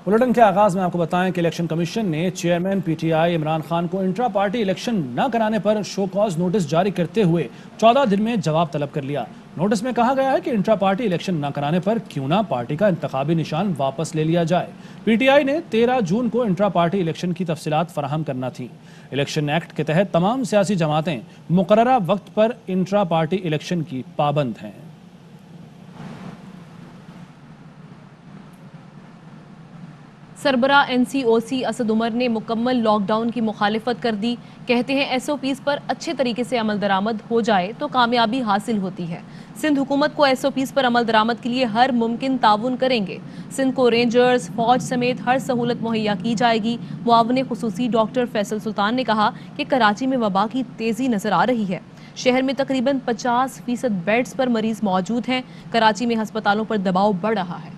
Bulletin के आगाज में आपको बताएं कि इलेक्शन कमीशन ने चेयरमैन पीटीआई इमरान खान को इंट्रा पार्टी इलेक्शन न कराने पर शो कॉज नोटिस जारी करते हुए 14 दिन में जवाब तलब कर लिया। नोटिस में कहा गया है कि इंट्रा पार्टी इलेक्शन न कराने पर क्यों ना पार्टी का इंतखाबी निशान वापस ले लिया जाए। पीटीआई ने 13 जून को इंट्रा पार्टी इलेक्शन की तफसीलात फराहम करना थी। इलेक्शन एक्ट के तहत तमाम सियासी जमातें मुकर्ररा वक्त पर इंट्रा पार्टी इलेक्शन की पाबंद हैं। सरबरा एनसीओसी असद उमर ने मुकम्मल लॉकडाउन की मुखालिफत कर दी। कहते हैं एसओपीज पर अच्छे तरीके से अमल दरामद हो जाए तो कामयाबी हासिल होती है। सिंध हुकूमत को एसओपीज पर अमल दरामद के लिए हर मुमकिन ताउन करेंगे। सिंध को रेंजर्स, फौज समेत हर सहूलत मुहैया की जाएगी। मुआविन खुसूसी डॉक्टर फैसल सुल्तान ने कहा कि कराची में वबा की तेजी नजर आ रही है। शहर में तकरीबन 50% बेड्स पर मरीज मौजूद हैं। कराची में हस्पतालों पर दबाव बढ़ रहा है।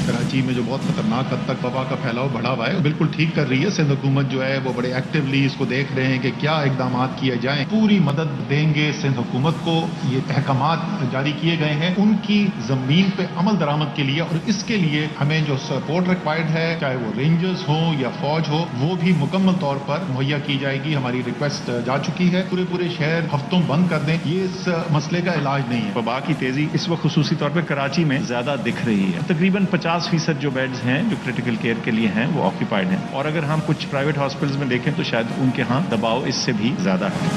कराची में जो बहुत खतरनाक हद तक वबा का फैलाव बढ़ा हुआ है, बिल्कुल ठीक कर रही है। सिंध हुकूमत जो है वो बड़े एक्टिवली इसको देख रहे हैं कि क्या इकदाम किए जाएं। पूरी मदद देंगे सिंध हुकूमत को। ये अहकामात जारी किए गए हैं उनकी जमीन पे अमल दरामद के लिए, और इसके लिए हमें जो सपोर्ट रिक्वायर्ड है, चाहे वो रेंजर्स हो या फौज हो, वो भी मुकम्मल तौर पर मुहैया की जाएगी। हमारी रिक्वेस्ट जा चुकी है। पूरे शहर हफ्तों बंद कर दें, ये इस मसले का इलाज नहीं है। वबा की तेजी इस वक्त खुसूसी तौर पर कराची में ज्यादा दिख रही है। तकरीबन 50% जो बेड्स हैं जो क्रिटिकल केयर के लिए हैं वो ऑक्यूपाइड हैं, और अगर हम कुछ प्राइवेट हॉस्पिटल्स में देखें तो शायद उनके यहाँ दबाव इससे भी ज्यादा है।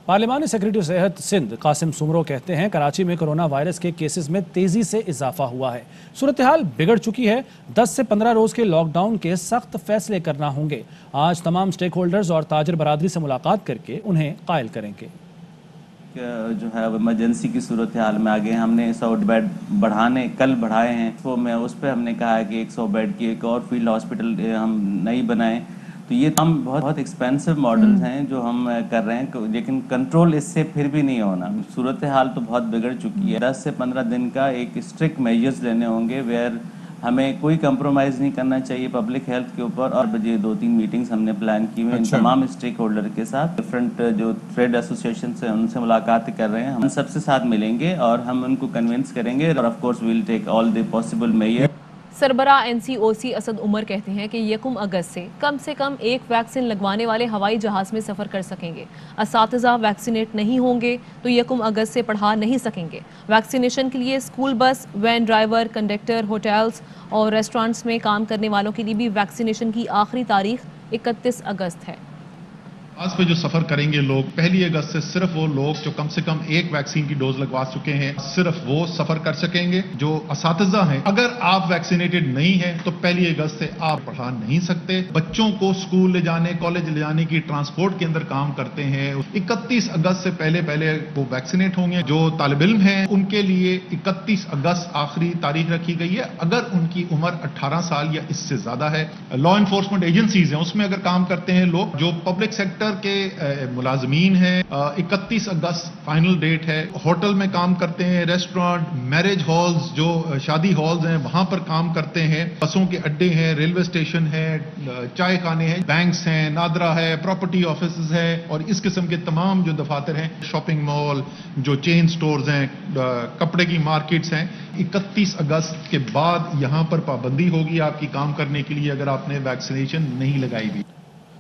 पार्लिमानी सेक्रेटरी सेहत सिंध कासिम सुमरो कहते हैं कराची में कोरोना वायरस के केसेस में तेजी से इजाफा हुआ है। सूरत हाल बिगड़ चुकी है। 10 से 15 रोज के लॉकडाउन के सख्त फैसले करना होंगे। आज तमाम स्टेक होल्डर्स और ताजिर बरादरी से मुलाकात करके उन्हें कायल करेंगे। जो है इमरजेंसी की सूरत हाल में आगे हमने 100 बेड बढ़ाने कल बढ़ाए हैं। तो मैं उस पर हमने कहा है कि 100 बेड की एक और फील्ड हॉस्पिटल हम नहीं बनाएं। तो ये हम बहुत एक्सपेंसिव मॉडल्स हैं जो हम कर रहे हैं, लेकिन कंट्रोल इससे फिर भी नहीं होना। सूरत हाल तो बहुत बिगड़ चुकी है। 10 से 15 दिन का एक स्ट्रिक्ट मेजर्स लेने होंगे वेयर हमें कोई कंप्रोमाइज़ नहीं करना चाहिए पब्लिक हेल्थ के ऊपर। और बजे 2-3 मीटिंग्स हमने प्लान की हुई तमाम स्टेक होल्डर के साथ। डिफरेंट जो ट्रेड एसोसिएशन से उनसे मुलाकात कर रहे हैं। हम सबसे साथ मिलेंगे और हम उनको कन्विंस करेंगे, और of course we will take all the possible measures. सरबरा एनसीओसी असद उमर कहते हैं कि 1 अगस्त से कम एक वैक्सीन लगवाने वाले हवाई जहाज में सफ़र कर सकेंगे। असातिज़ा वैक्सीनेट नहीं होंगे तो 1 अगस्त से पढ़ा नहीं सकेंगे। वैक्सीनेशन के लिए school bus, van driver, conductor, hotels और रेस्टोरेंट्स में काम करने वालों के लिए भी वैक्सीनेशन की आखिरी तारीख 31 अगस्त है। आज पे जो सफर करेंगे लोग 1 अगस्त से सिर्फ वो लोग जो कम से कम एक वैक्सीन की डोज लगवा चुके हैं, सिर्फ वो सफर कर सकेंगे। जो असातिज़ा हैं, अगर आप वैक्सीनेटेड नहीं हैं तो 1 अगस्त से आप पढ़ा नहीं सकते। बच्चों को स्कूल ले जाने, कॉलेज ले जाने की ट्रांसपोर्ट के अंदर काम करते हैं, 31 अगस्त से पहले वो वैक्सीनेट होंगे। जो तालिब इल्म हैं उनके लिए 31 अगस्त आखिरी तारीख रखी गई है, अगर उनकी उम्र 18 साल या इससे ज्यादा है। लॉ इन्फोर्समेंट एजेंसीज हैं, उसमें अगर काम करते हैं लोग, जो पब्लिक सेक्टर के मुलाजमीन हैं, 31 अगस्त फाइनल डेट है। होटल में काम करते हैं, रेस्टोरेंट, मैरिज हॉल्स, जो शादी हॉल्स हैं वहां पर काम करते हैं, बसों के अड्डे हैं, रेलवे स्टेशन है, चाय खाने हैं, बैंक्स हैं, नादरा है, प्रॉपर्टी ऑफिस है, और इस किस्म के तमाम जो दफातर हैं, शॉपिंग मॉल, जो चेन स्टोर्स हैं, कपड़े की मार्केट्स हैं। 31 अगस्त के बाद यहां पर पाबंदी होगी आपकी काम करने के लिए अगर आपने वैक्सीनेशन नहीं लगाई हुई।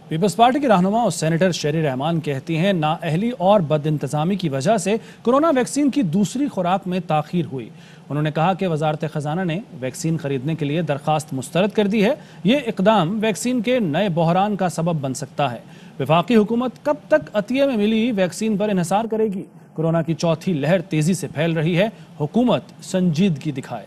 पीपल्स पार्टी की रहनुमा और सेनेटर शेरी रहमान कहती हैं नाअहली और बदइंतजामी की वजह से कोरोना वैक्सीन की दूसरी खुराक में ताखीर हुई। उन्होंने कहा कि वजारत खजाना ने वैक्सीन खरीदने के लिए दरखास्त मुस्तरद कर दी है। ये इकदाम वैक्सीन के नए बहरान का सबब बन सकता है। वफाकी हुकूमत कब तक अतिये में मिली वैक्सीन पर इन्हिसार करेगी? कोरोना की चौथी लहर तेजी से फैल रही है, हुकूमत संजीदगी दिखाए।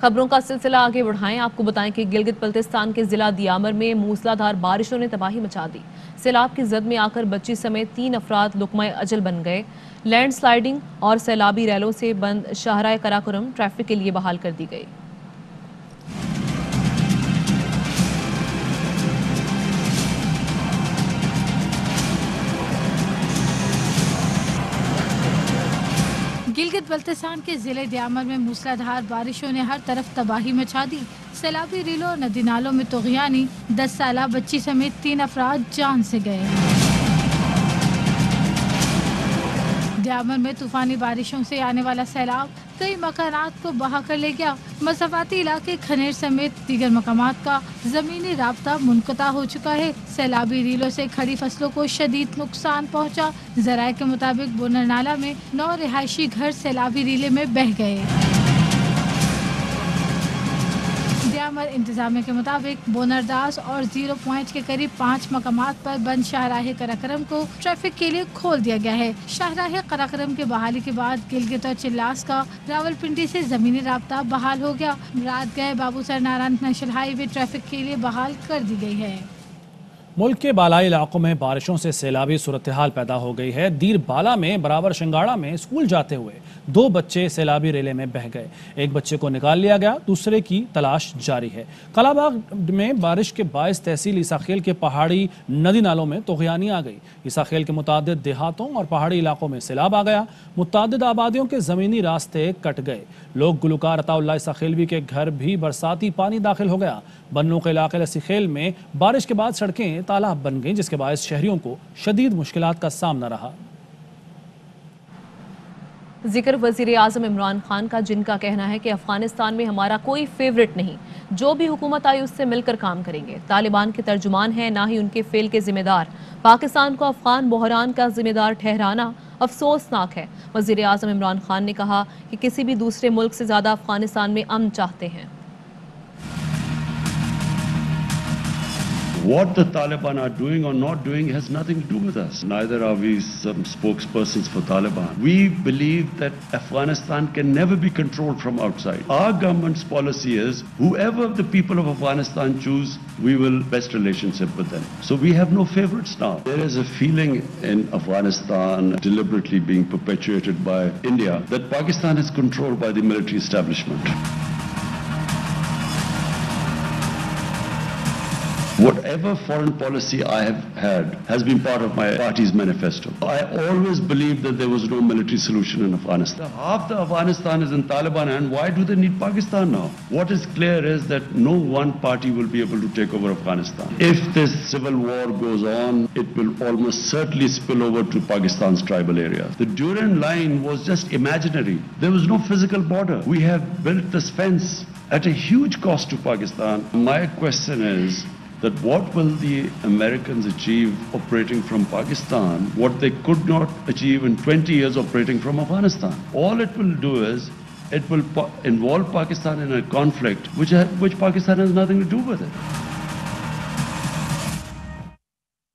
खबरों का सिलसिला आगे बढ़ाएं। आपको बताएं कि गिलगित बल्तिस्तान के जिला दियामर में मूसलाधार बारिशों ने तबाही मचा दी। सैलाब की जद में आकर बच्ची समेत 3 अफराद लुकमाए अजल बन गए। लैंड स्लाइडिंग और सैलाबी रैलों से बंद शाहराह कराकोरम ट्रैफिक के लिए बहाल कर दी गई। गिलगित बल्तिस्तान के जिले दियामर में मूसलाधार बारिशों ने हर तरफ तबाही मचा दी। सैलाबी रीलों और नदी नालों में तोग़यानी, 10 साला बच्ची समेत 3 अफराद जान से गए। دامن میں طوفانی بارشوں سے آنے والا سیلاب کئی مکانات کو بہا کر لے گیا. مسافاتی علاقے کھنیر سمیت دیگر مقامات کا زمینی رابطہ منقطع ہو چکا ہے. سیلابی ریلوں سے کھڑی فصلوں کو شدید نقصان پہنچا. ذرائع کے مطابق بونر نالہ میں 9 رہائشی گھر سیلابی ریلے میں بہہ گئے. دیامر انتظامیہ کے مطابق بونرداس اور 0 پوائنٹ کے قریب 5 مقامات پر بند شاہراہ قراقرم کو ٹریفک کے لیے کھول دیا گیا ہے. شاہراہ قراقرم کے بحالی کے بعد گلگت اور چلاس کا راولپنڈی سے زمینی رابطہ بحال ہو گیا. رات گئے Babusar Naran national highway traffic کے لیے بحال کر دی گئی ہے. ملک کے بالائی علاقوں میں بارشوں سے سیلابی صورتحال پیدا ہو گئی ہے. دیر بالا میں برابر شنگاڑا میں اسکول جاتے ہوئے 2 بچے سیلابی ریلے میں بہہ گئے. ایک بچے کو نکال لیا گیا, دوسرے کی تلاش جاری ہے. قلعہ باغ میں بارش کے باعث تحصیل عیسیٰ خیل کے پہاڑی ندی نالوں میں طغیانی آ گئی. عیسیٰ خیل کے متعدد دیہاتوں اور پہاڑی علاقوں میں سیلاب آ گیا. متعدد آبادیوں کے زمینی راستے کٹ گئے. لوگ گلوکار عطا اللہ عیسیٰ خیلوی کے گھر بھی برساتی پانی داخل ہو گیا. بنوں کے علاقے لسی خیل میں بارش کے بعد سڑکیں تالاب بن گئیں, جس کے باعث شہریوں کو شدید مشکلات کا سامنا رہا. ذکر وزیر اعظم عمران خان کا, جن کا کہنا ہے کہ افغانستان میں ہمارا کوئی فیورٹ نہیں, جو بھی حکومت آئی اس سے مل کر کام کریں گے. طالبان کے ترجمان ہیں, نہ ہی ان کے فعل کے ذمہ دار. پاکستان کو افغان بحران کا ذمہ دار ٹھہرانا افسوسناک ہے. وزیر اعظم عمران خان نے کہا کہ کسی بھی دوسرے ملک سے زیادہ افغانستان میں امن چاہتے ہیں. What the Taliban are doing or not doing has nothing to do with us. Neither are we some spokespersons for Taliban. We believe that Afghanistan can never be controlled from outside. Our government's policy is whoever the people of Afghanistan choose, we will best relationship with them. So we have no favorites now. There is a feeling in Afghanistan deliberately being perpetuated by India that Pakistan is controlled by the military establishment. Whatever foreign policy I have had has been part of my party's manifesto. I always believed that there was no military solution in Afghanistan. Half the Afghanistan is in Taliban hand. Why do they need Pakistan now? What is clear is that no one party will be able to take over Afghanistan. If this civil war goes on, it will almost certainly spill over to Pakistan's tribal areas. The Durand line was just imaginary. There was no physical border. We have built this fence at a huge cost to Pakistan. My question is, that what will the Americans achieve operating from Pakistan, what they could not achieve in 20 years operating from Afghanistan? All it will do is, it will involve Pakistan in a conflict which Pakistan has nothing to do with it.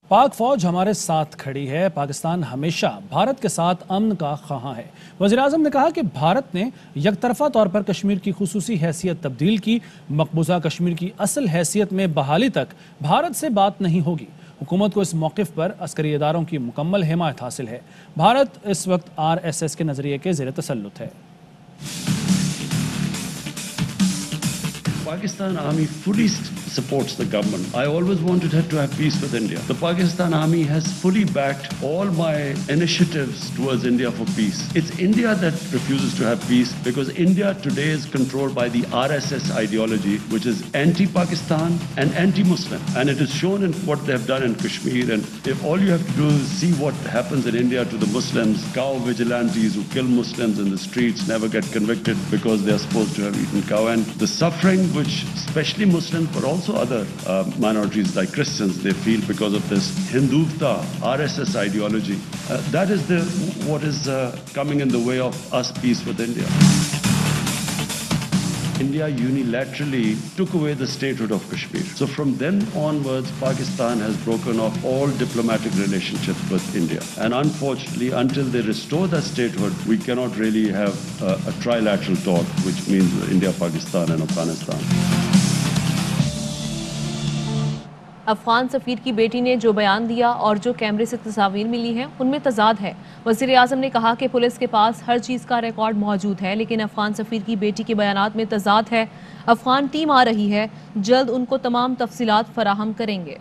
پاک فوج ہمارے ساتھ کھڑی ہے. پاکستان ہمیشہ بھارت کے ساتھ امن کا خواہاں ہے. وزیر اعظم نے کہا کہ بھارت نے یک طرفہ طور پر کشمیر کی خصوصی حیثیت تبدیل کی. مقبوضہ کشمیر کی اصل حیثیت میں بحالی تک بھارت سے بات نہیں ہوگی. حکومت کو اس موقف پر عسکری اداروں کی مکمل حمایت حاصل ہے. بھارت اس وقت RSS کے نظریے کے زیر تسلط ہے. Pakistan Army fully supports the government. I always wanted her to have peace with India. The Pakistan Army has fully backed all my initiatives towards India for peace. It's India that refuses to have peace because India today is controlled by the RSS ideology, which is anti-Pakistan and anti-Muslim. And it is shown in what they have done in Kashmir. And if all you have to do is see what happens in India to the Muslims, cow vigilantes who kill Muslims in the streets never get convicted because they are supposed to have eaten cow. And the suffering which especially Muslims but also other minorities like Christians they feel because of this Hindutva RSS ideology, that is what is coming in the way of us peace with India. India unilaterally took away the statehood of Kashmir. So from then onwards, Pakistan has broken off all diplomatic relationships with India. And unfortunately, until they restore that statehood, we cannot really have a trilateral talk, which means India, Pakistan and Afghanistan. Afghan سفیر کی بیٹی نے جو بیان دیا اور جو کیمرے سے تصاویر ملی ہیں ان میں تضاد ہے. وزیر اعظم نے کہا کہ پولیس کے پاس ہر چیز کا ریکارڈ موجود ہے لیکن افغان سفیر کی بیٹی کے بیانات میں تضاد ہے. افغان ٹیم آ رہی ہے, جلد ان کو تمام تفصیلات فراہم کریں گے.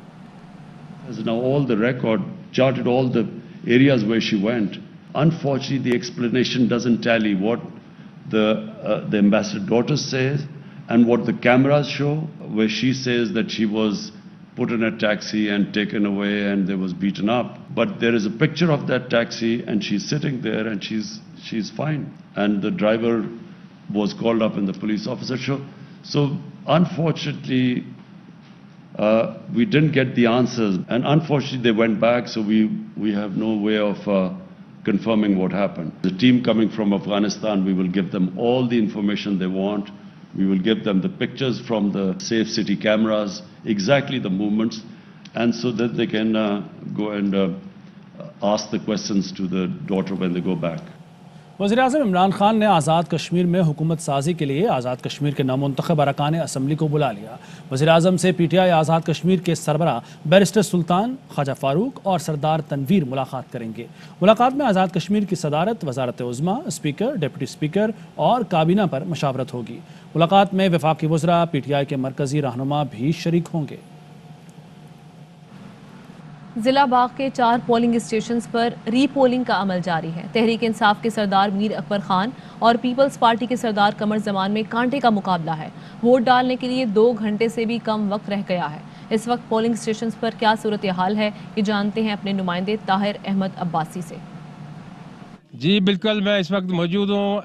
Now all the record charted all the areas where she went. Unfortunately, the explanation doesn't tally what the ambassador daughter says and what the cameras show, where she says that she was put in a taxi and taken away and they was beaten up. But there is a picture of that taxi and she's sitting there and she's fine. And the driver was called up and the police officer showed. So unfortunately, we didn't get the answers. And unfortunately, they went back, so we have no way of confirming what happened. The team coming from Afghanistan, we will give them all the information they want. We will give them the pictures from the safe city cameras, exactly the movements, and so that they can go and ask the questions to the daughter when they go back. वज़ीर-ए-आज़म इमरान खान ने आज़ाद कश्मीर में हुकूमत साजी के लिए आज़ाद कश्मीर के नामुंतखब अरकान assembly को बुला लिया। वज़ीर-ए-आज़म से पीटीआई आज़ाद कश्मीर के सरबरा बैरिस्टर सुल्तान, ख्वाजा फारूक और सरदार तनवीर मुलाकात करेंगे। मुलाकात में आज़ाद कश्मीर की सदारत, वज़ारत उज़्मा, स्पीकर, डिप्टी स्पीकर और काबीना पर मशावरत होगी। मुलाकात में वफाकी वज़रा, पीटीआई के मरकज़ी रहनुमा भी शरीक होंगे। जिला बाग के 4 पोलिंग स्टेशंस पर री पोलिंग का अमल जारी है। तहरीक इंसाफ के सरदार मीर अकबर खान और पीपल्स पार्टी के सरदार कमर जमान में कांटे का मुकाबला है। वोट डालने के लिए 2 घंटे से भी कम वक्त रह गया है। इस वक्त पोलिंग स्टेशंस पर क्या सूरत हाल है, ये जानते हैं अपने नुमाइंदे ताहिर अहमद अब्बासी से। जी बिल्कुल, मैं इस वक्त मौजूद हूँ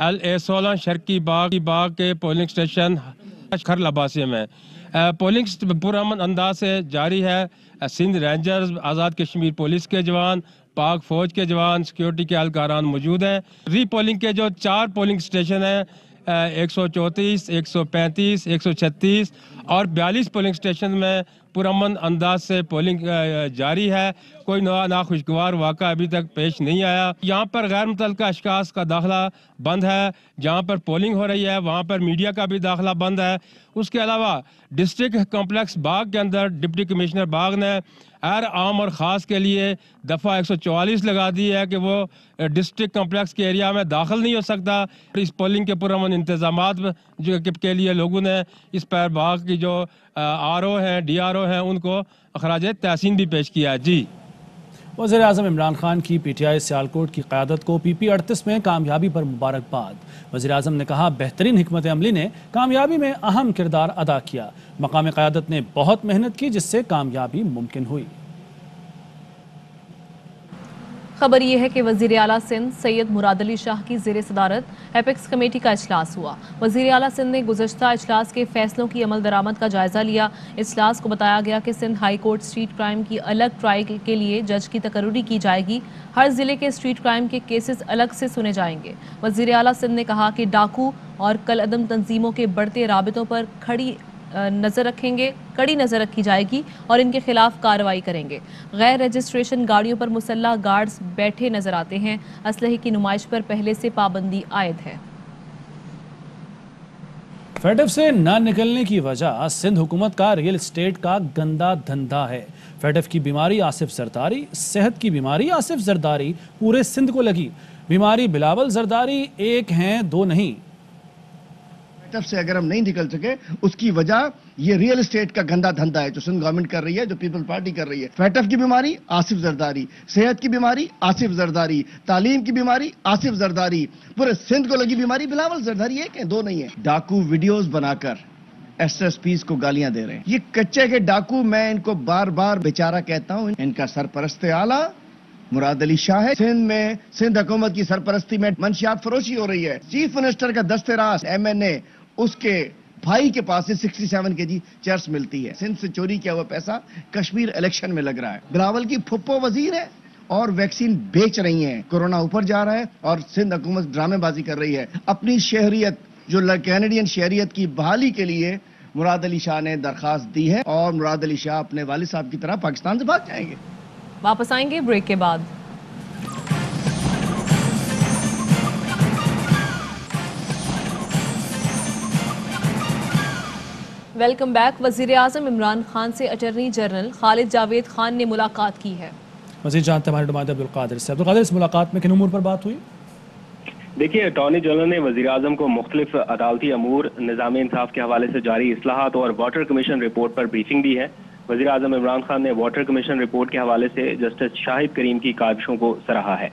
LA16 शर्की बाग के पोलिंग स्टेशन खर लबासी में। पोलिंग पुरअमन अंदाज से जारी है। सिंध रेंजर्स, आज़ाद कश्मीर पुलिस के जवान, पाक फ़ौज के जवान, सिक्योरिटी के एहलकारान मौजूद हैं। री पोलिंग के जो 4 पोलिंग स्टेशन हैं, 134, 135, 136 और 42 पोलिंग स्टेशन में पुरअमन अंदाज से पोलिंग जारी है। कोई नाखुशगवार वाक़ा अभी तक पेश नहीं आया। यहाँ पर गैर मुतल्लिका अशखास का दाखिला बंद है। जहाँ पर पोलिंग हो रही है वहाँ पर मीडिया का भी दाखिला बंद है। उसके अलावा डिस्ट्रिक्ट कॉम्प्लेक्स बाग के अंदर डिप्टी कमिश्नर बाग ने हर आम और ख़ास के लिए दफ़ा 144 लगा दी है कि वो डिस्ट्रिक्ट कॉम्प्लेक्स के एरिया में दाखिल नहीं हो सकता। इस पोलिंग के पुरअमन इंतज़ामात जो के लिए लोगों ने इस पर बाग की जो RO हैं, DRO हैं, उनको अखराज तहसीन भी पेश किया है। जी, वज़ीर-ए-आज़म इमरान खान की पीटीआई सियालकोट की क़यादत को PP38 में कामयाबी पर मुबारकबाद। वज़ीर-ए-आज़म ने कहा, बेहतरीन हिकमत अमली ने कामयाबी में अहम किरदार अदा किया। मकाम क़यादत ने बहुत मेहनत की जिससे कामयाबी मुमकिन हुई। खबर ये है कि वज़ीर आला सिंध सैयद मुराद अली शाह की ज़ेर सदारत एपेक्स कमेटी का इजलास हुआ। वज़ीर आला सिंध ने गुज़श्ता इजलास के फैसलों की अमल दरामद का जायज़ा लिया। इजलास को बताया गया कि Sindh high court street crime की अलग ट्रायल के लिए जज की तकर्रुरी की जाएगी। हर ज़िले के स्ट्रीट क्राइम के केसेस अलग से सुने जाएंगे। वज़ीर आला सिंध ने कहा कि डाकू और कलअदम तंजीमों के बढ़ते राबितों पर कड़ी नज़र रखी जाएगी और इनके खिलाफ कार्रवाई करेंगे। गैर रजिस्ट्रेशन गाड़ियों पर मुसल्लह गार्ड्स बैठे नजर आते हैं। असलहे की नुमाइश पर पहले से पाबंदी आयद है। फेडफ से न निकलने की वजह सिंध हुकूमत का रियल एस्टेट का गंदा धंधा है। फेडफ की बीमारी आसिफ जरदारी, सेहत की बीमारी आसिफ जरदारी पूरे सिंध को लगी। बीमारी बिलावल जरदारी एक हैं, 2 नहीं। से अगर हम नहीं निकल सके उसकी वजह ये रियल एस्टेट का गंदा धंधा है जो सिंध गवर्नमेंट कर रही है, जो पीपल पार्टी कर रही है। फैटफ की बीमारी आसिफ जरदारी, सेहत की बीमारी आसिफ जरदारी, तालीम की बीमारी आसिफ जरदारी, पूरे सिंध को लगी बीमारी बिलावल जरदारी एक है, 2 नहीं है। डाकू वीडियोस बनाकर SSPs को गालियां दे रहे हैं। ये कच्चे के डाकू, मैं इनको बार बार बेचारा कहता हूं। इनका सरपरस्त आला मुराद अली शाह है। सिंध में सिंध हुकूमत की सरपरस्ती में मंशियात फरोशी हो रही है। चीफ मिनिस्टर का दस्तराज MNA उसके भाई के पास से 67 kg चर्च मिलती है। सिंध से चोरी किया हुआ पैसा कश्मीर इलेक्शन में लग रहा है। बिलावल की फुप्पो वजीर है और वैक्सीन बेच रही हैं। कोरोना ऊपर जा रहा है और सिंध हुकूमत ड्रामेबाजी कर रही है। अपनी शहरियत जो कैनेडियन शहरियत की बहाली के लिए मुराद अली शाह ने दरखास्त दी है और मुराद अली शाह अपने वालिद साहब की तरह पाकिस्तान से भाग जाएंगे। वापस आएंगे ब्रेक के बाद। Welcome back. वज़ीर-ए-आज़म इमरान खान से अटॉर्नी जनरल खालिद जावेद खान ने मुलाकात की है। मज़ीद जानते हमारे नुमाइंदे अब्दुल कादिर से। अब्दुल कादिर, इस मुलाकात में किन उमूर पर बात हुई? देखिए, अटॉर्नी जनरल ने वज़ीर-ए-आज़म को मुख्तलिफ अदालती अमूर, निज़ाम इंसाफ के हवाले से जारी इस्लाहात और वाटर कमीशन रिपोर्ट पर ब्रीफिंग दी है। वज़ीर-ए-आज़म इमरान खान ने वाटर कमीशन रिपोर्ट के हवाले से जस्टिस शाहिद करीम की काविशों को सराहा है।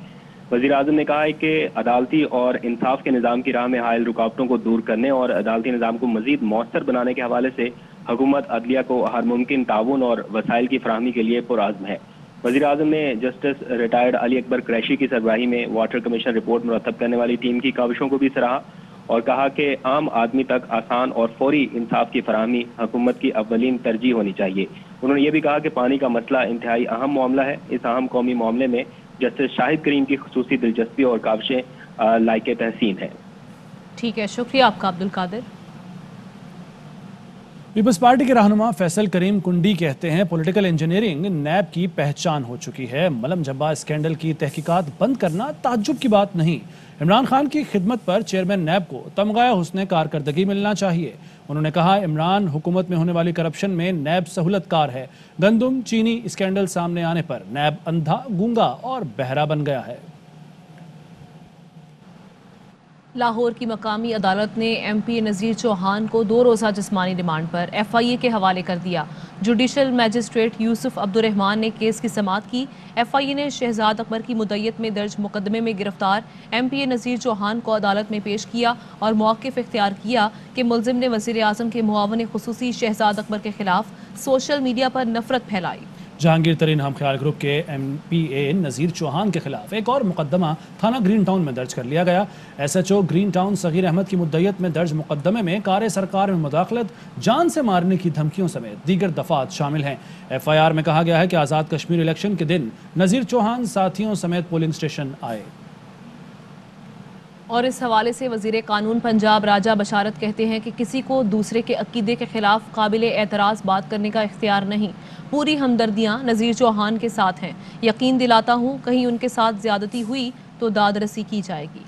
वज़ीर-ए-आज़म ने कहा है कि अदालती और इंसाफ के निज़ाम की राह में हायल रुकावटों को दूर करने और अदालती निज़ाम को मज़ीद मौसर बनाने के हवाले से हुकूमत अदलिया को हर मुमकिन ताउन और वसाइल की फराहमी के लिए पुरआज़्म है। वज़ीर आज़म ने जस्टिस रिटायर्ड अली अकबर कुरैशी की सरबराही में वाटर कमीशन रिपोर्ट मुरतब करने वाली टीम की काविशों को भी सराहा और कहा कि आम आदमी तक आसान और फौरी इंसाफ की फराहमी हुकूमत की अव्वलीन तरजीह होनी चाहिए। उन्होंने ये भी कहा कि पानी का मसला इंतहाई अहम मामला है। इस अहम कौमी मामले में जस्टिस शाहिद करीम की खुसूसी दिलचस्पी और काविशें लायके तहसीन हैं। ठीक है, शुक्रिया आपका अब्दुल कादिर। पीपल्स पार्टी के रहनुमा फैसल करीम कुंडी कहते हैं पॉलिटिकल इंजीनियरिंग नैब की पहचान हो चुकी है। मलम जब्बा स्कैंडल की तहकीकात बंद करना ताज्जुब की बात नहीं। इमरान खान की खिदमत पर चेयरमैन नैब को तमगा हुस्न कारकर्दगी मिलना चाहिए। उन्होंने कहा इमरान हुकूमत में होने वाली करप्शन में नैब सहूलतकार है। गंदम चीनी स्कैंडल सामने आने पर नैब अंधा, गूंगा और बहरा बन गया है। लाहौर की मकामी अदालत ने MP नज़ीर चौहान को 2 रोज़ा जिस्मानी रिमांड पर FIA के हवाले कर दिया। जुडिशल मैजिस्ट्रेट यूसुफ अब्दुर्रहमान ने केस की समाअत की। FIA ने शहजाद अकबर की मुद्दत में दर्ज मुकदमे में गिरफ्तार MP नज़ीर चौहान को अदालत में पेश किया और मौक़िफ़ इख्तियार किया कि मुल्ज़िम ने वज़ीर आज़म के मुआवन खुसूसी शहजाद अकबर के खिलाफ सोशल मीडिया पर नफरत फैलाई। जहांगीर तरीन हम ख्याल ग्रुप के MPA नज़ीर चौहान के खिलाफ एक और मुकदमा थाना ग्रीन टाउन में दर्ज कर लिया गया। SHO Green Town Sagheer Ahmed की मुद्दत में दर्ज मुकदमे में कार सरकार में मुदाखलत, जान से मारने की धमकियों समेत दीगर दफात शामिल हैं। FIR में कहा गया है कि आज़ाद कश्मीर इलेक्शन के दिन नज़ीर चौहान साथियों समेत पोलिंग स्टेशन आए। और इस हवाले से वज़ीर कानून पंजाब राजा बशारत कहते हैं कि किसी को दूसरे के अकीदे के खिलाफ काबिल एतराज़ बात करने का इख्तियार नहीं। पूरी हमदर्दियाँ नज़ीर चौहान के साथ हैं। यकीन दिलाता हूँ कहीं उनके साथ ज़्यादती हुई तो दादरसी की जाएगी।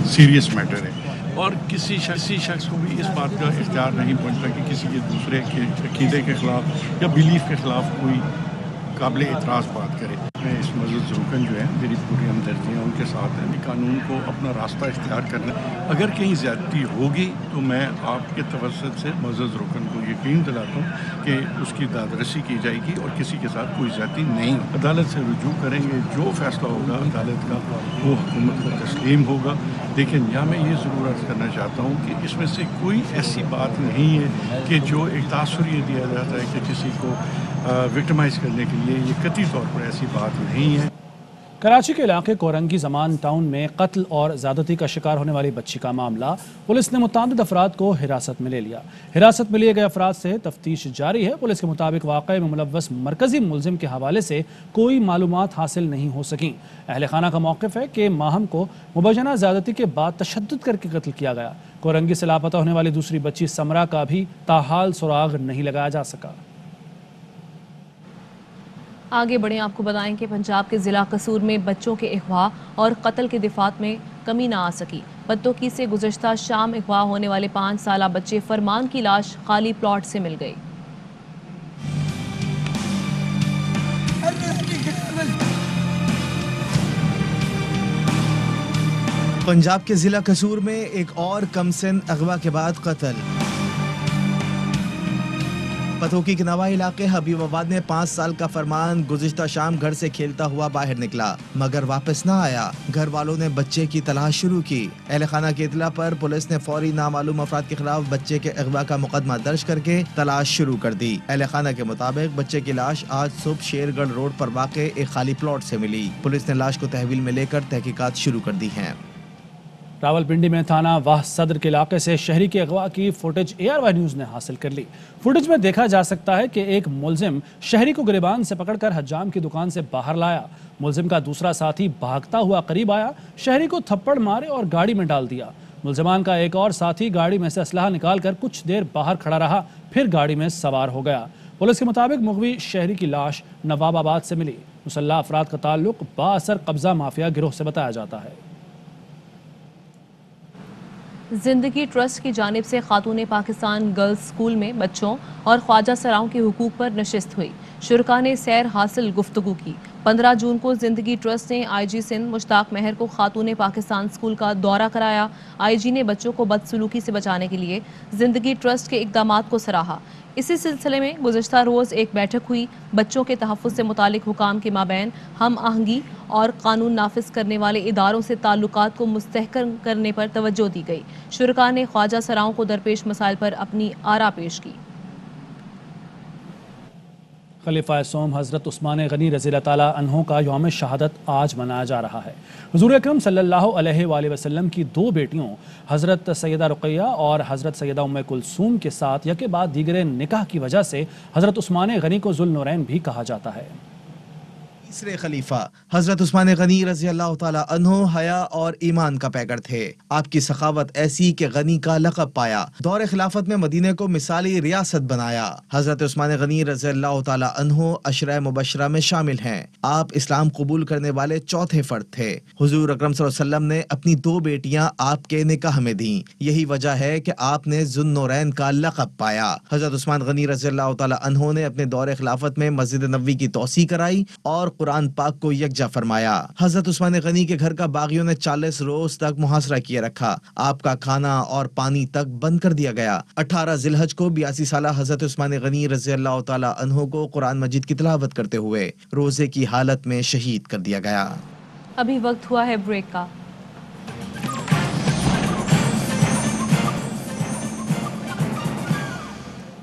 सीरियस मैटर है और किसी शख्स को भी इस बात का इख्तियार नहीं पहुँचता कि किसी के दूसरे के अकीदे के खिलाफ या बिलीफ के खिलाफ कोई काबिल एतराज़ बात करे। मैं इस मज़द ज़रूकन जो है मेरी पूरी हमदर्दियाँ उनके साथ हैं। कानून को अपना रास्ता इख्तियार करना, अगर कहीं ज़्यादती होगी तो मैं आपके तवज्जुह से मज़द ज़रूकन को यकीन दिलाता हूँ कि उसकी दादरसी की जाएगी और किसी के साथ कोई ज़्यादती नहीं। अदालत से रुजू करेंगे, जो फैसला होगा अदालत का वो हुकूमत को तस्लीम होगा। लेकिन यहाँ मैं ये ज़रूर अर्ज़ करना चाहता हूँ कि इसमें से कोई ऐसी बात नहीं है कि जो एक तासुर ये दिया जाता है कि किसी को विक्टिमाइज़ करने के लिए, ये कतई तौर पर ऐसी बात नहीं है। कराची के इलाके कोरंगी ज़मान टाउन में कत्ल और ज़्यादती का शिकार होने वाली बच्ची का मामला, पुलिस ने मुतअद्दिद अफराद को हिरासत में ले लिया। हिरासत में लिए गए अफराद से तफ्तीश जारी है। पुलिस के मुताबिक वाक़े में मुलव्वस मरकज़ी मुल्ज़िम के हवाले से कोई मालूमात हासिल नहीं हो सकी। अहले खाना का मौक़िफ़ है कि माहम को मुबैना ज़्यादती के बाद तशद्दुद करके कत्ल किया गया। कोरंगी से लापता होने वाली दूसरी बच्ची समरा का भी ताहाल सुराग नहीं लगाया जा सका। आगे बढ़ें, आपको बताएं कि पंजाब के ज़िला कसूर में बच्चों के अगवा और कत्ल के दिफात में कमी ना आ सकी। बदतौकी से गुज़श्ता शाम अगवा होने वाले 5 साला बच्चे फरमान की लाश खाली प्लॉट से मिल गई। पंजाब के ज़िला कसूर में एक और कमसिन अगवा के बाद कत्ल। पतोकी के नवा इलाके हबीबाबाद में 5 साल का फरमान गुज़िश्ता शाम घर से खेलता हुआ बाहर निकला मगर वापस ना आया। घर वालों ने बच्चे की तलाश शुरू की। अहले खाना की इतला पर पुलिस ने फौरी नामालूम अफराद के खिलाफ बच्चे के अगवा का मुकदमा दर्ज करके तलाश शुरू कर दी। अहले खाना के मुताबिक बच्चे की लाश आज सुबह शेरगढ़ रोड पर वाक़े एक खाली प्लॉट से मिली। पुलिस ने लाश को तहवील में लेकर तहकीकात शुरू कर दी है। रावलपिंडी में थाना वाह सदर के इलाके से शहरी के अगवा की फुटेज ARY न्यूज़ ने हासिल कर ली। फुटेज में देखा जा सकता है कि एक मुल्जिम शहरी को गिरबान से पकड़कर हज्जाम की दुकान से बाहर लाया। मुल्जिम का दूसरा साथी भागता हुआ करीब आया, शहरी को थप्पड़ मारे और गाड़ी में डाल दिया। मुल्जिमान का एक और साथी गाड़ी में से असलहा निकालकर कुछ देर बाहर खड़ा रहा, फिर गाड़ी में सवार हो गया। पुलिस के मुताबिक मुगवी शहरी की लाश नवाबाबाद से मिली। मुसल्लह अफराद का ताल्लुक बाअसर कब्जा माफिया गिरोह से बताया जाता है। जिंदगी ट्रस्ट की जानिब से खातून पाकिस्तान गर्ल्स स्कूल में बच्चों और ख्वाजा सराओं के हुकूक पर नशिस्त हुई। शुरका ने सैर हासिल गुफ्तगू की। 15 जून को जिंदगी ट्रस्ट ने IG सिंध मुश्ताक महर को खातून पाकिस्तान स्कूल का दौरा कराया। IG ने बच्चों को बदसलूकी से बचाने के लिए जिंदगी ट्रस्ट के इकदामात को सराहा। اسی سلسلے میں گزشتہ روز ایک بیٹھک ہوئی. بچوں کے تحفظ سے متعلق حکام کے مابین ہم آہنگی اور قانون نافذ کرنے والے اداروں سے تعلقات کو مستحکم کرنے پر توجہ دی گئی. شرکاء نے خواجہ سراؤں کو درپیش مسائل پر اپنی آراء پیش کی. خلیفہ سوم حضرت عثمان غنی رضی اللہ تعالیٰ عنہ کا یوم شہادت آج منایا جا رہا ہے. حضور اکرم صلی اللہ علیہ وآلہ وسلم کی 2 بیٹیوں حضرت سیدہ رقیہ اور حضرت سیدہ ام کلثوم کے ساتھ یکے بعد دیگر نکاح کی وجہ سے حضرت عثمان غنی کو ذو النورین بھی کہا جاتا ہے. تیسرے خلیفہ حضرت عثمان غنی رضی اللہ تعالی عنہ حیا اور ایمان کا پیکر تھے. آپ کی سخاوت ایسی کہ غنی کا لقب پایا. دور خلافت میں مدینہ کو مثالی ریاست بنایا. حضرت عثمان غنی رضی اللہ تعالی عنہ عشرہ مبشرہ میں شامل ہیں. آپ اسلام قبول کرنے والے چوتھے فرد تھے. حضور اکرم صلی اللہ علیہ وسلم نے اپنی 2 بیٹیاں آپ کے نکاح میں دیں. یہی وجہ ہے کہ آپ نے ذو النورین کا لقب پایا. حضرت عثمان غنی رضی اللہ تعالی عنہ نے اپنے دور خلافت میں مسجد نبوی کی توسیع کرائی اور قرآن پاک کو یکجا فرمایا. حضرت عثمان غنی کے گھر کا باغیوں نے 40 روز تک محاصرہ کیے رکھا. آپ کا کھانا اور پانی تک بند کر دیا گیا. 18 ذی الحج کو 82 سالہ حضرت عثمان غنی رضی اللہ تعالی عنہ کو قرآن مجید کی تلاوت کرتے ہوئے روزے کی حالت میں شہید کر دیا گیا. ابھی وقت ہوا ہے بریک کا.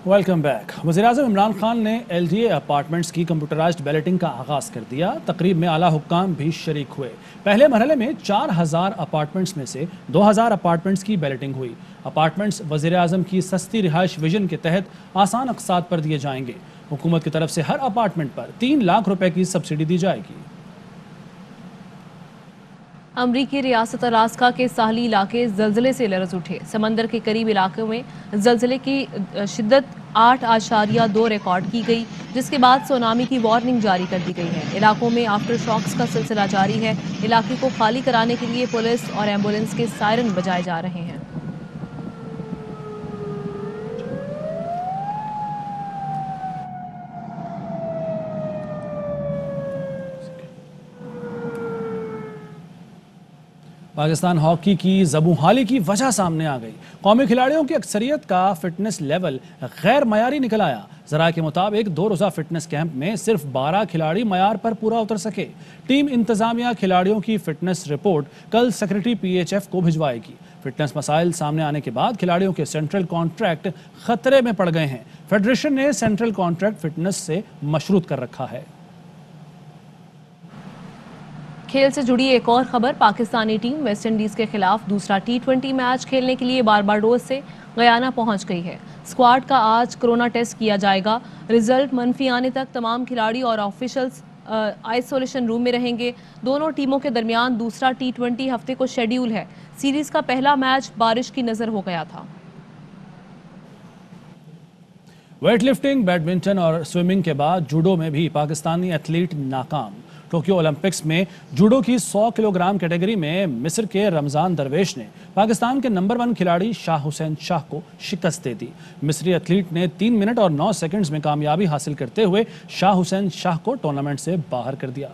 Welcome back. وزیراعظم عمران خان نے ایل ڈی اے اپارٹمنٹس کی کمپیوٹرائزڈ بیلٹنگ کا آغاز کر دیا. تقریب میں اعلیٰ حکام بھی شریک ہوئے. پہلے مرحلے میں 4000 اپارٹمنٹس میں سے 2000 اپارٹمنٹس کی بیلٹنگ ہوئی. اپارٹمنٹس وزیراعظم کی سستی رہائش ویژن کے تحت آسان اقساط پر دیے جائیں گے. حکومت کی طرف سے ہر اپارٹمنٹ پر 3 لاکھ روپے کی سبسڈی دی جائے گی. امریکی ریاست الاسکا کے ساحلی علاقے زلزلے سے لرز اٹھے. سمندر کے قریب علاقوں میں زلزلے کی شدت 8.2 ریکارڈ کی گئی، جس کے بعد سونامی کی وارننگ جاری کر دی گئی ہے. علاقوں میں آفٹر شاکس کا سلسلہ جاری ہے. علاقے کو خالی کرانے کے لیے پولیس اور ایمبولینس کے سائرن بجائے جا رہے ہیں. پاکستان ہاکی کی زبوں حالی کی وجہ سامنے آ گئی. قومی کھلاڑیوں کی اکثریت کا فٹنس لیول غیر معیاری نکل آیا. ذرائع کے مطابق 2 روزہ فٹنس کیمپ میں صرف 12 کھلاڑی معیار پر پورا اتر سکے. ٹیم انتظامیہ کھلاڑیوں کی فٹنس رپورٹ کل سیکرٹری PHF کو بھجوائے گی. فٹنس مسائل سامنے آنے کے بعد کھلاڑیوں کے سینٹرل کانٹریکٹ خطرے میں پڑ گئے ہیں. فیڈریشن نے سینٹرل کانٹریکٹ فٹنس سے مشروط کر رکھا ہے. کھیل سے جڑی ایک اور خبر. پاکستانی ٹیم ویسٹ انڈیز کے خلاف دوسرا T20 میچ کھیلنے کے لیے بارباڈوس سے گیانا پہنچ گئی ہے. اسکواڈ کا آج کرونا ٹیسٹ کیا جائے گا. رزلٹ منفی آنے تک تمام کھلاڑی اور آفیشلز آئسولیشن روم میں رہیں گے. دونوں ٹیموں کے درمیان دوسرا T20 ہفتے کو شیڈیول ہے. سیریز کا پہلا میچ بارش کی نظر ہو گیا تھا. ویٹ لفٹنگ، بیڈمنٹن اور سوئمنگ کے بعد جوڈو میں بھی پاکستانی ایتھلیٹ ناکام. ٹوکیو اولمپکس میں جوڈو کی 100 کلو گرام کیٹیگری میں مصر کے رمضان درویش نے پاکستان کے نمبر 1 کھلاڑی شاہ حسین شاہ کو شکست دے دی. مصری ایتھلیٹ نے 3 منٹ اور 9 سیکنڈز میں کامیابی حاصل کرتے ہوئے شاہ حسین شاہ کو ٹورنامنٹ سے باہر کر دیا.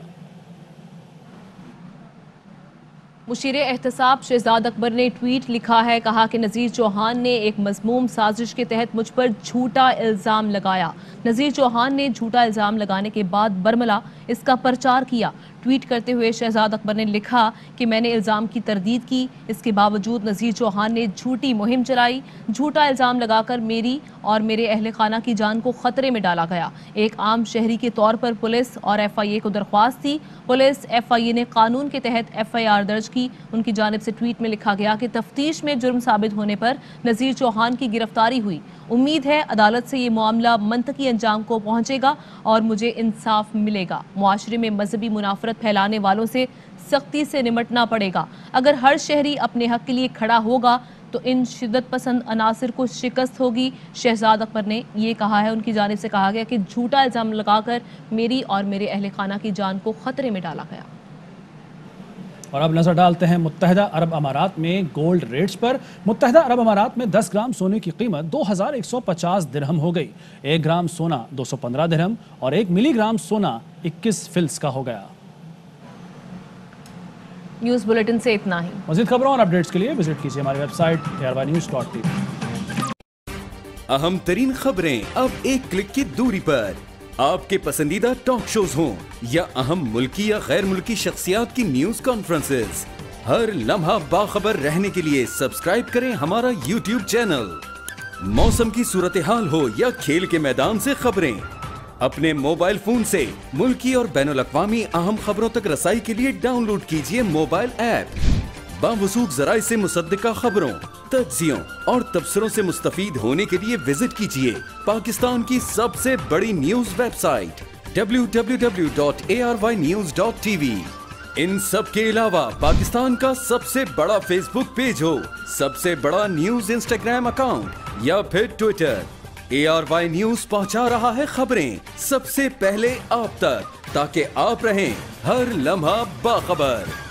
مشیر احتساب شہزاد اکبر نے ٹویٹ لکھا ہے. کہا کہ نذیر چوہان نے ایک مذموم سازش کے تحت مجھ پر جھوٹا الزام لگایا. نذیر چوہان نے جھوٹا الزام لگانے کے بعد برملا اس کا پرچار کیا. ٹویٹ کرتے ہوئے شہزاد اکبر نے لکھا کہ میں نے الزام کی تردید کی. اس کے باوجود نذیر چوہان نے جھوٹی مہم چلائی. جھوٹا الزام لگا کر میری اور میرے اہل خانہ کی جان کو خطرے میں ڈالا گیا. ایک عام شہری کے طور پر پولیس اور FIA کو درخواست تھی. پولیس FIA نے قانون کے تحت FIR درج کی. ان کی جانب سے ٹویٹ میں لکھا گیا کہ تفتیش میں جرم ثابت ہونے پر نذیر چوہان کی گرفتاری ہوئی. امید ہے عدالت سے یہ معاملہ منطقی انجام کو پہنچے گا اور مجھے انصاف ملے گا. معاشرے میں مذہبی منافرت پھیلانے والوں سے سختی سے نمٹنا پڑے گا. اگر ہر شہری اپنے حق کے لیے کھڑا ہوگا تو ان شدت پسند عناصر کو شکست ہوگی. شہزاد اکبر نے یہ کہا ہے. ان کی جانب سے کہا گیا کہ جھوٹا الزام لگا کر میری اور میرے اہل خانہ کی جان کو خطرے میں ڈالا گیا. اور اب نظر ڈالتے ہیں متحدہ عرب امارات میں گولڈ ریٹس پر. متحدہ عرب امارات میں 10 گرام سونے کی قیمت 2150 درہم ہو گئی. 1 گرام سونا 215 درہم اور 1 ملی گرام سونا 21 فلس کا ہو گیا. نیوز بلیٹن سے اتنا ہی. مزید خبروں اور اپڈیٹس کے لیے وزٹ کیجیے ہماری ویب سائٹ ARYnews.tv. अहम तरीन खबरें अब एक क्लिक की दूरी पर। आपके पसंदीदा टॉक शोज हों या अहम मुल्की या गैर मुल्की शख्सियात की न्यूज कॉन्फ्रेंसेस, हर लम्हा बाखबर रहने के लिए सब्सक्राइब करें हमारा YouTube चैनल। मौसम की सूरत हाल हो या खेल के मैदान से खबरें, अपने मोबाइल फोन से मुल्की और बैनुल-अक़वामी अहम खबरों तक रसाई के लिए डाउनलोड कीजिए मोबाइल ऐप। बावसूख ज़राए से मुसद्दिका खबरों, तज्ज़ियों और तबसरों से मुस्तफ़ीद होने के लिए विजिट कीजिए पाकिस्तान की सबसे बड़ी न्यूज वेबसाइट www.arYnews.tv। इन सब के अलावा पाकिस्तान का सबसे बड़ा फेसबुक पेज हो, सबसे बड़ा न्यूज इंस्टाग्राम अकाउंट या फिर ट्विटर, ARY न्यूज पहुंचा रहा है खबरें सबसे पहले आप तक, ताकि आप रहें हर लम्हा बाखबर।